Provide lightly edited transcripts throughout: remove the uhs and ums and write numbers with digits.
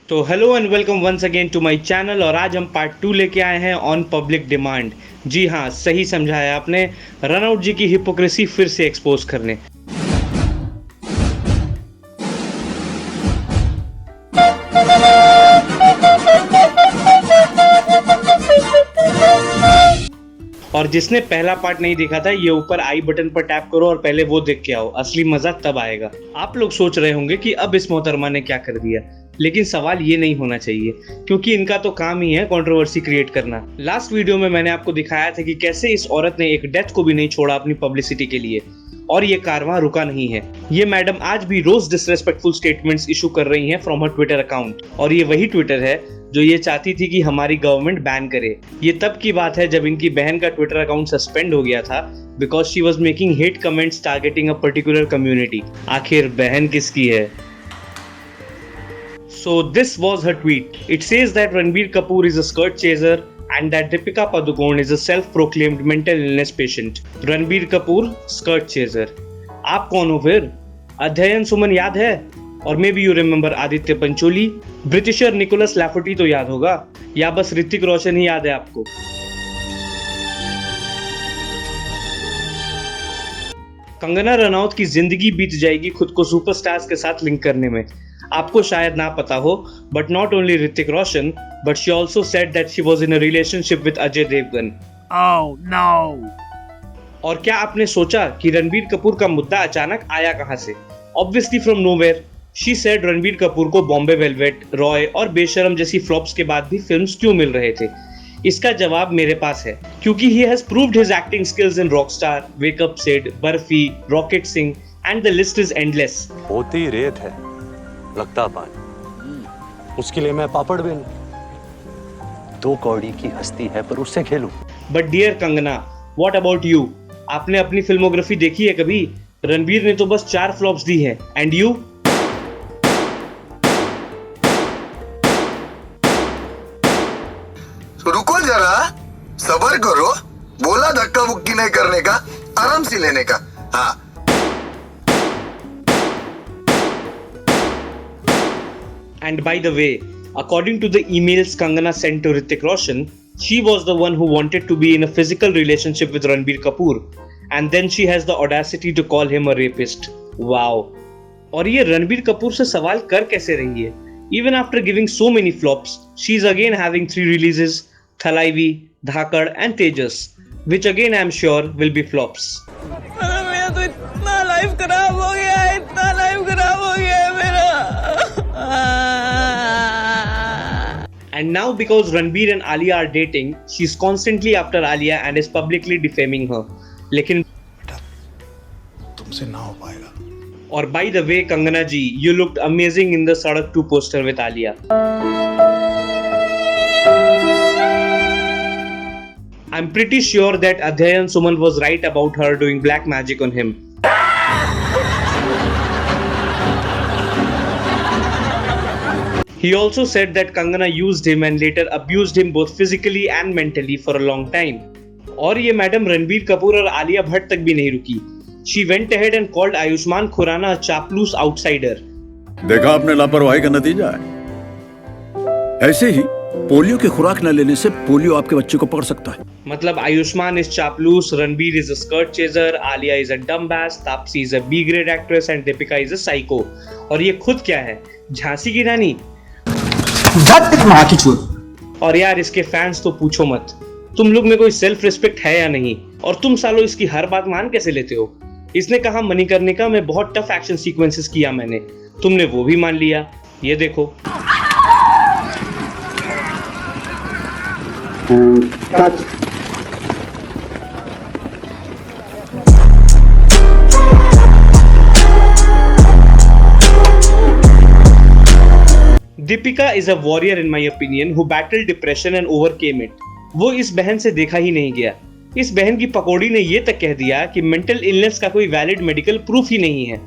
तो hello and welcome once again to my channel. और आज हम पार्ट 2 लेके आए हैं ऑन पब्लिक डिमांड। जी हाँ, सही समझा है आपने, रनआउट जी की हिपोक्रेसी फिर से एक्सपोज करने। और जिसने पहला पार्ट नहीं देखा था, ये ऊपर आई बटन पर टैप करो और पहले वो देख के आओ, असली मजा तब आएगा। आप लोग सोच रहे होंगे कि अब इस मोहतरमा ने क्या कर दिया, लेकिन सवाल ये नहीं होना चाहिए, क्योंकि इनका तो काम ही है कंट्रोवर्सी क्रिएट करना। लास्ट वीडियो में मैंने आपको दिखाया था कि कैसे इस औरत ने एक डेथ को भी नहीं छोड़ा अपनी पब्लिसिटी के लिए, और ये कारवां रुका नहीं है। ये मैडम आज भी रोज डिसरेस्पेक्टफुल स्टेटमेंट्स इशू कर रही हैं फ्रॉम हर ट्विटर अकाउंट, और ये वही ट्विटर है जो ये चाहती थी कि हमारी गवर्नमेंट बैन करे। ये तब की बात है जब इनकी बहन का ट्विटर अकाउंट सस्पेंड हो गया था because she was making hate comments targeting a particular community. आखिर बहन किसकी है? So this was her tweet. It says that Ranbir Kapoor is a skirt chaser and that Deepika Padukone is a self-proclaimed mental illness patient. Ranbir Kapoor, skirt chaser. आप कौन हो फिर? अध्ययन सुमन याद है? और maybe you remember Aditya Pancholi? Britisher Nicholas Lafferty तो याद होगा, या बस ऋतिक रोशन ही याद है आपको? कंगना रनौत की जिंदगी बीत जाएगी खुद को सुपरस्टार्स के साथ लिंक करने में। आपको शायद ना पता हो, but not only Hrithik Roshan, but she also said that she was in a relationship with Ajay Devgn. Oh no! और क्या आपने सोचा कि रणबीर कपूर का मुद्दा अचानक आया कहां से? Obviously from nowhere. She said Ranbir Kapoor को बॉम्बे वेलवेट, रॉय और बेशरम जैसी फ्लॉप्स के बाद भी फिल्म्स क्यों मिल रहे थे? इसका जवाब मेरे पास है, क्योंकि he has proved his acting skills in Rockstar, Wake Up Sid, Barfi, Rocket Singh and the list is endless. होती रेत है, लगता पानी, उसके लिए मैं पापड़ बेलूं। 2 कौड़ी की हस्ती है पर उससे खेलूं। But dear Kangana, what about you? आपने अपनी फिल्मोग्राफी देखी है कभी? रणबीर ने तो बस 4 फ्लॉप्स दी है, एंड यू? रुको जरा, सब्र करो। बोला धक्का मुक्की नहीं करने का, आराम से लेने का। हाँ, And by the way, according to the emails Kangana sent to Hrithik Roshan, she was the one who wanted to be in a physical relationship with Ranbir Kapoor, and then she has the audacity to call him a rapist. Wow! और ये रणबीर कपूर से सवाल कर कैसे रही है? Even after giving so many flops, she is again having 3 releases: Thalaivi, Dhakad and Tejas, which again I am sure will be flops. मेरा तो इतना लाइफ खराब हो गया है, इतना लाइफ खराब हो गया है मेरा। And now because Ranbir and Alia are dating, she's constantly after Alia and is publicly defaming her. लेकिन तुमसे ना हो पाएगा। और by the way, Kangana ji, you looked amazing in the Sadak 2 poster with Alia. I'm pretty sure that Adhyayan Suman was right about her doing black magic on him. He also said that Kangana used him and later abused him both physically and mentally for a long time. और ये madam Ranbir Kapoor और आलिया भट्ट तक भी नहीं रुकी. She went ahead and called Ayushman Khurana a चापलूस outsider. देखा आपने लापरवाही का नतीजा है। ऐसे ही पोलियो की खुराक न लेने से पोलियो आपके बच्चे को पकड़ सकता है। मतलब आयुष्मान इज चापलूस, Ranbir is a skirt chaser, Alia is a dumbass, Taapsee is a B grade actress and Deepika is a psycho. और ये खुद क्या है? झांसी की रानी। और यार इसके फैंस तो पूछो मत। तुम लोग में कोई सेल्फ रिस्पेक्ट है या नहीं? और तुम सालों इसकी हर बात मान कैसे लेते हो? इसने कहा मणिकर्णिका में बहुत टफ एक्शन सीक्वेंसेस किया मैंने, तुमने वो भी मान लिया। ये देखो। Deepika is a warrior in my opinion who battle depression and overcame it. वो इस बहन से देखा ही नहीं गया। इस बहन की पकौड़ी ने ये तक कह दिया कि मेंटल इलनेस का कोई वैलिड मेडिकल प्रूफ ही नहीं है।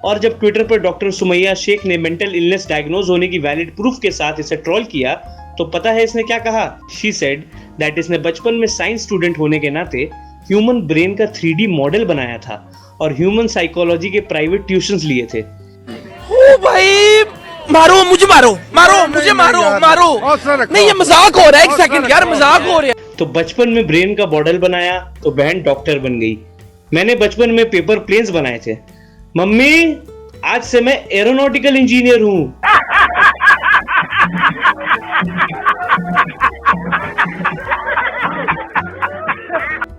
और जब ट्विटर पर डॉक्टर सुमैया शेख ने मेंटल इलनेस डायग्नोज होने की वैलिड प्रूफ के साथ इसे ट्रोल किया, तो पता है इसने क्या कहा? शी सेड दैट इसने बचपन में साइंस स्टूडेंट होने के नाते ह्यूमन ब्रेन का 3D मॉडल बनाया था और ह्यूमन साइकोलॉजी के प्राइवेट ट्यूशंस लिए थे। ओ भाई मारो मुझे, मारो मारो मुझे, मारो मारो। नहीं ये मजाक हो रहा है, एक सेकंड यार, मजाक हो रहा है। तो बचपन में ब्रेन का मॉडल बनाया तो बहन डॉक्टर बन गई। मैंने बचपन में पेपर प्लेन्स बनाए थे। मम्मी आज से मैं एरोनॉटिकल इंजीनियर हूं।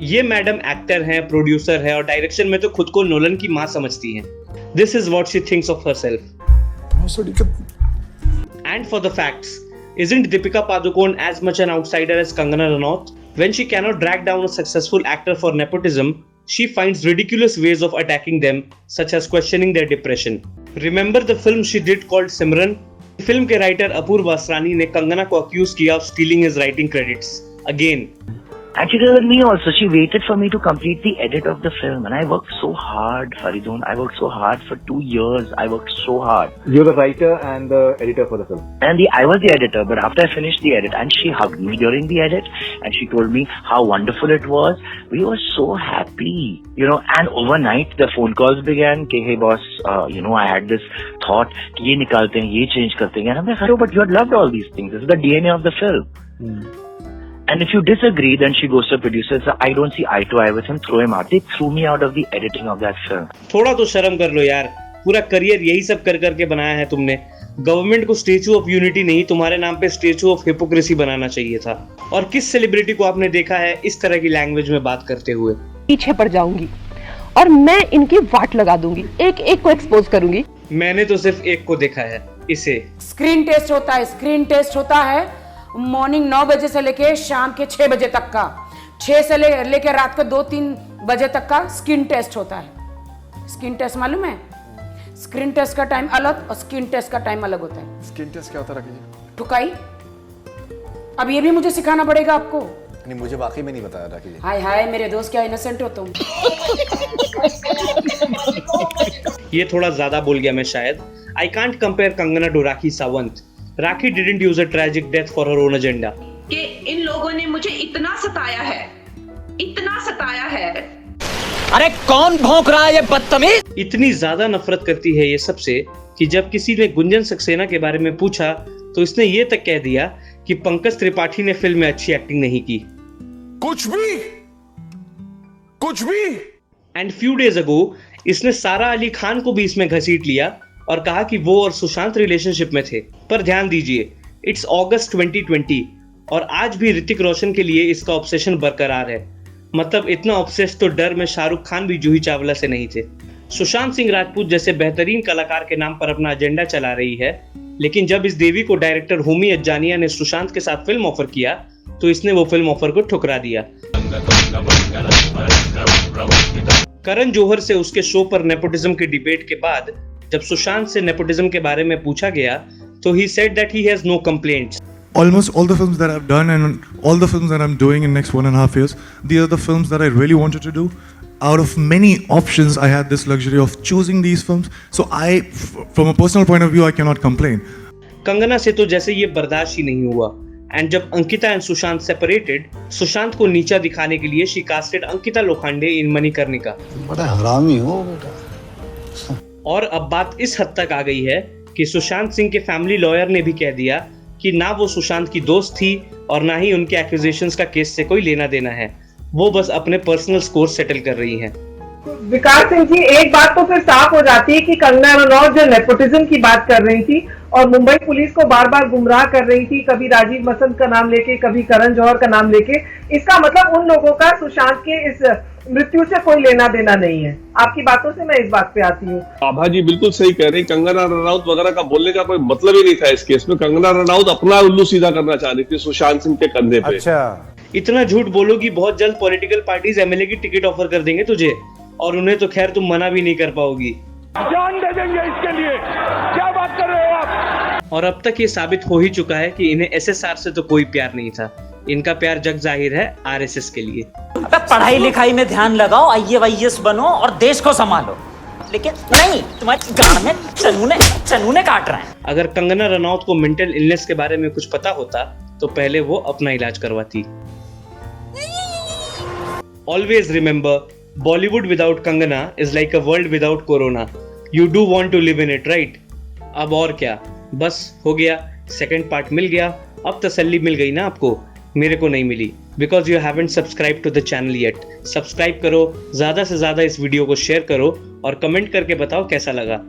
ये मैडम एक्टर हैं, प्रोड्यूसर है और डायरेक्शन में तो खुद को नोलन की मां समझती हैं। This is what she thinks of herself. And for the facts, isn't Deepika Padukone as much an outsider as Kangana Ranaut? When she cannot drag down a successful actor for nepotism, she finds ridiculous ways of attacking them, such as questioning their depression. Remember the film she did called Simran? Film के writer अपूर्व वासरानी ने कंगना को accused किया of stealing his writing credits again. Actually, with me also, she waited for me to complete the edit of the film, and I worked so hard, Faridun. I worked so hard for 2 years. I worked so hard. You're the writer and the editor for the film. And I was the editor, but after I finished the edit, and she hugged me during the edit, and she told me how wonderful it was. We were so happy, and overnight the phone calls began. Ke, hey boss, I had this thought, कि ये निकालते हैं, ये change करते हैं. And I'm like, oh, but you had loved all these things. This is the DNA of the film. And if you disagree, then she goes to the producer and says, I don't see eye to eye with him, throw him out. They threw me out of the editing of that film. थोड़ा तो शर्म कर लो यार, पूरा career यही सब कर करके बनाया है तुमने। गवर्नमेंट को स्टेचू ऑफ यूनिटी नहीं, तुम्हारे नाम पे स्टेचू ऑफ हिपोक्रेसी बनाना चाहिए था। और किस सेलिब्रिटी को आपने देखा है इस तरह की लैंग्वेज में बात करते हुए? पीछे पड़ जाऊंगी और मैं इनकी वाट लगा दूंगी, एक एक को एक्सपोज करूंगी। मैंने तो सिर्फ एक को देखा है, इसे। स्क्रीन टेस्ट होता है मॉर्निंग 9 बजे से लेके शाम के 6 बजे तक का, 6 से लेके रात को 2-3 बजे तक का स्किन टेस्ट होता है। स्किन टेस्ट मालूम है? स्क्रीन टेस्ट का टाइम अलग और स्किन टेस्ट का टाइम अलग होता है। स्किन टेस्ट क्या होता है राखी जी? ठुकाई। अब ये भी मुझे सिखाना पड़ेगा आपको? नहीं, मुझे वाकई में नहीं बताया राखी जी। हाय हाय मेरे दोस्त, क्या इनोसेंट हो तुम। ये थोड़ा ज्यादा बोल गया मैं शायद। I can't compare Kangana to Rakhi Sawant. Rakhi didn't use a tragic death for her own agenda. कि इन लोगों ने मुझे इतना सताया है। अरे कौन भौंक रहा है ये बदतमीज? इतनी ज्यादा नफरत करती है ये सबसे कि जब किसी ने गुंजन सक्सेना के बारे में पूछा तो इसने ये तक कह दिया कि पंकज त्रिपाठी ने फिल्म में अच्छी एक्टिंग नहीं की। कुछ भी। एंड फ्यू डेज अगो इसने सारा अली खान को भी इसमें घसीट लिया और कहा कि वो और सुशांत रिलेशनशिप में थे। पर ध्यान दीजिए, इट्स अगस्त 2020 और आज भी ऋतिक रोशन के लिए इसका ऑब्सेशन बरकरार है। मतलब इतना ऑब्सेस तो डर में शाहरुख खान भी जूही चावला से नहीं थे। सुशांत सिंह राजपूत जैसे बेहतरीन कलाकार के नाम पर अपना एजेंडा चला रही है, लेकिन जब इस देवी को डायरेक्टर होमी अज्जानिया ने सुशांत के साथ फिल्म ऑफर किया तो इसने वो फिल्म ऑफर को ठुकरा दिया। करण जौहर से उसके शो पर नेपोटिज्म की डिबेट के बाद जब सुशांत से नेपोटिज्म के बारे में पूछा गया तो he said that he has no complaints. Almost all the films that I've done and all the films that I'm doing in next 1.5 years, these are the films that I really wanted to do. Out of many options, I had this luxury of choosing these films. So from a personal point of view, I cannot complain. Kangana से तो जैसे ये बर्दाश्त ही नहीं हुआ। And जब Ankita and Sushant separated, Sushant को नीचा दिखाने के लिए शी कास्टेड अंकिता लोखंडे इन मणिकर्णिका। बड़ा हरामी हो बेटा। और अब बात इस हद तक आ गई है कि सुशांत सिंह के फैमिली लॉयर ने भी कह दिया कि ना वो सुशांत की दोस्त थी और ना ही उनके एक्यूजेशंस का केस से कोई लेना देना है। वो बस अपने पर्सनल स्कोर सेटल कर रही हैं। विकास सिंह जी, एक बात तो फिर साफ हो जाती है कि कंगना रनौत जो नेपोटिज्म की बात कर रही थी और मुंबई पुलिस को बार बार गुमराह कर रही थी, कभी राजीव मसंद का नाम लेके, कभी करण जौहर का नाम लेके, इसका मतलब उन लोगों का सुशांत के इस मृत्यु से कोई लेना देना नहीं है। आपकी बातों से मैं इस बात पे आती हूँ। आभा जी बिल्कुल सही कह रही, कंगना रनौत वगैरह का बोलने का कोई मतलब ही नहीं था इस केस में। कंगना रनौत अपना उल्लू सीधा करना चाह रही थी सुशांत सिंह के कंधे पे। अच्छा, इतना झूठ बोलोगी बहुत जल्द पॉलिटिकल पार्टीज एमएलए की टिकट ऑफर कर देंगे तुझे, और उन्हें तो खैर तुम मना भी नहीं कर पाओगी। जान दे देंगे इसके लिए, क्या बात कर रहे हो आप? और अब तक ये साबित हो ही चुका है कि इन्हें एसएसआर से तो कोई प्यार नहीं था। इनका प्यार जग जाहिर है आरएसएस के लिए। पढ़ाई लिखाई में ध्यान लगाओ, आईएएस बनो और देश को संभालो, लेकिन नहीं, तुम्हारी गांड में चनूने काट रहे हैं। अगर कंगना रनौत को मेंटल इलनेस के बारे में कुछ पता होता तो पहले वो अपना इलाज करवाती। Always remember, Bollywood without Kangana is like a world without corona. You do want to live in it, right? अब और क्या, बस हो गया, सेकंड पार्ट मिल गया। अब तसल्ली मिल गई ना आपको, मेरे को नहीं मिली, because you haven't subscribe to the channel yet. Subscribe करो, ज्यादा से ज्यादा इस वीडियो को शेयर करो और कमेंट करके बताओ कैसा लगा।